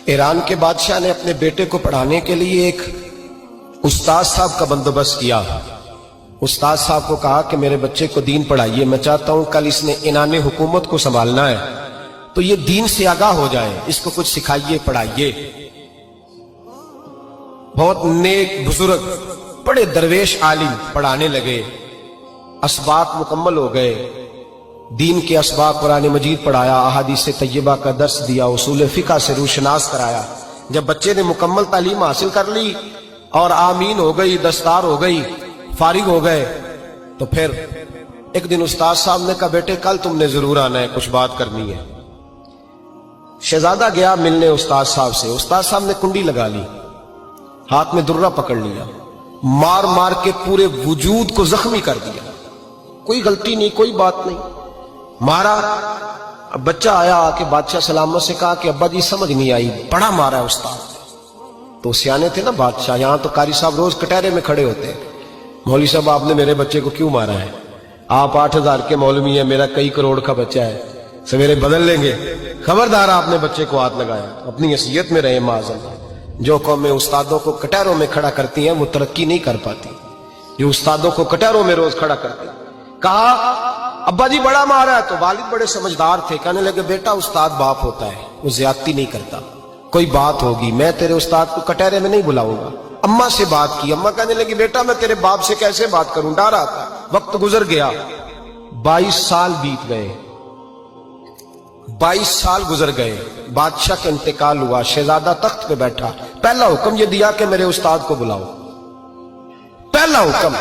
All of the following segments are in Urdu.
ایران کے بادشاہ نے اپنے بیٹے کو پڑھانے کے لیے ایک استاد صاحب کا بندوبست کیا۔ استاد صاحب کو کہا کہ میرے بچے کو دین پڑھائیے، میں چاہتا ہوں کل اس نے انعام حکومت کو سنبھالنا ہے تو یہ دین سے آگاہ ہو جائے، اس کو کچھ سکھائیے، پڑھائیے۔ بہت نیک بزرگ بڑے درویش عالم پڑھانے لگے، اسباق مکمل ہو گئے، دین کے اسباق قرآن مجید پڑھایا، احادیث طیبہ کا درس دیا، اصول فقہ سے روشناس کرایا۔ جب بچے نے مکمل تعلیم حاصل کر لی اور آمین ہو گئی، دستار ہو گئی، فارغ ہو گئے، تو پھر ایک دن استاد صاحب نے کہا بیٹے کل تم نے ضرور آنا ہے، کچھ بات کرنی ہے۔ شہزادہ گیا ملنے استاد صاحب سے، استاد صاحب نے کنڈی لگا لی، ہاتھ میں درہ پکڑ لیا، مار مار کے پورے وجود کو زخمی کر دیا، کوئی غلطی نہیں، کوئی بات نہیں، مارا۔ اب بچہ آیا آ کے بادشاہ سلامت سے کہا کہ ابا جی سمجھ نہیں آئی، بڑا مارا ہے استاد۔ تو سیانے تھے نا بادشاہ، یہاں تو قاری صاحب روز کٹہرے میں کھڑے ہوتے ہیں، مولوی صاحب آپ نے میرے بچے کو کیوں مارا ہے؟ آپ 8,000 کے مولوی ہیں، میرا کئی کروڑ کا بچہ ہے، سویرے بدل لیں گے، خبردار آپ نے بچے کو ہاتھ لگایا، اپنی حیثیت میں رہے معاذ۔ جو قومیں استادوں کو کٹہروں میں کھڑا کرتی ہیں وہ ترقی نہیں کر پاتی، جو استادوں کو کٹہروں میں روز کھڑا کرتے ہیں۔ کہا ابا جی بڑا مارا ہے، تو والد بڑے سمجھدار تھے، کہنے لگے بیٹا استاد باپ ہوتا ہے، وہ زیادتی نہیں کرتا، کوئی بات ہوگی میں تیرے استاد کو کٹہرے میں نہیں بلاؤں گا۔ اماں سے بات کی، اماں کہنے لگی بیٹا میں تیرے باپ سے کیسے بات کروں، ڈر آتا۔ وقت گزر گیا، 22 سال بیت گئے، 22 سال گزر گئے، بادشاہ کا انتقال ہوا، شہزادہ تخت پہ بیٹھا، پہلا حکم یہ دیا کہ میرے استاد کو بلاؤ، پہلا حکم۔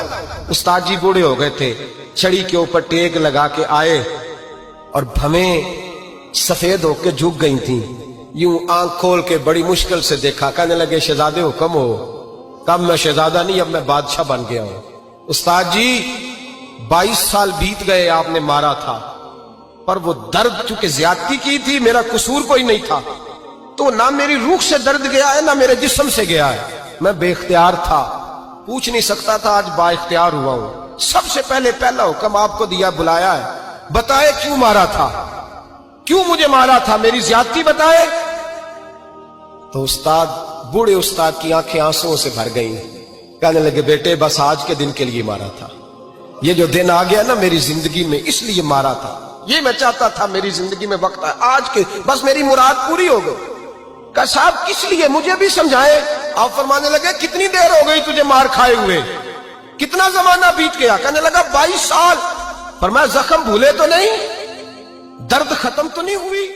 استاد جی بوڑھے ہو گئے تھے، چھڑی کے اوپر ٹیک لگا کے آئے اور بھمیں سفید ہو کے جھک گئی تھیں، یوں آنکھ کھول کے بڑی مشکل سے دیکھا، کہنے لگے شہزادے حکم ہو۔ کب میں شہزادہ نہیں، اب میں بادشاہ بن گیا ہوں۔ استاد جی 22 سال بیت گئے، آپ نے مارا تھا، پر وہ درد چونکہ زیادتی کی تھی، میرا قصور کوئی نہیں تھا، تو نہ میری روح سے درد گیا ہے نہ میرے جسم سے گیا ہے، میں بے اختیار تھا، پوچھ نہیں سکتا تھا، آج با اختیار ہوا ہوں۔ سب سے پہلے پہلا حکم آپ کو دیا، بلایا ہے، بتائے کیوں مارا تھا، کیوں مجھے مارا تھا، میری زیادتی بتائے۔ تو استاد بوڑھے استاد کی آنکھیں آنسوؤں سے بھر گئیں، کہنے لگے بیٹے بس آج کے دن کے لیے مارا تھا، یہ جو دن آ گیا نا میری زندگی میں اس لیے مارا تھا، یہ میں چاہتا تھا میری زندگی میں وقت ہے آج کے، بس میری مراد پوری ہو گئی۔ کہا صاحب کس لیے، مجھے بھی سمجھائے۔ آپ فرمانے لگے کتنی دیر ہو گئی تجھے مار کھائے ہوئے، کتنا زمانہ بیت گیا؟ کہنے لگا 22 سال۔ فرمایا زخم بھولے تو نہیں، درد ختم تو نہیں ہوئی؟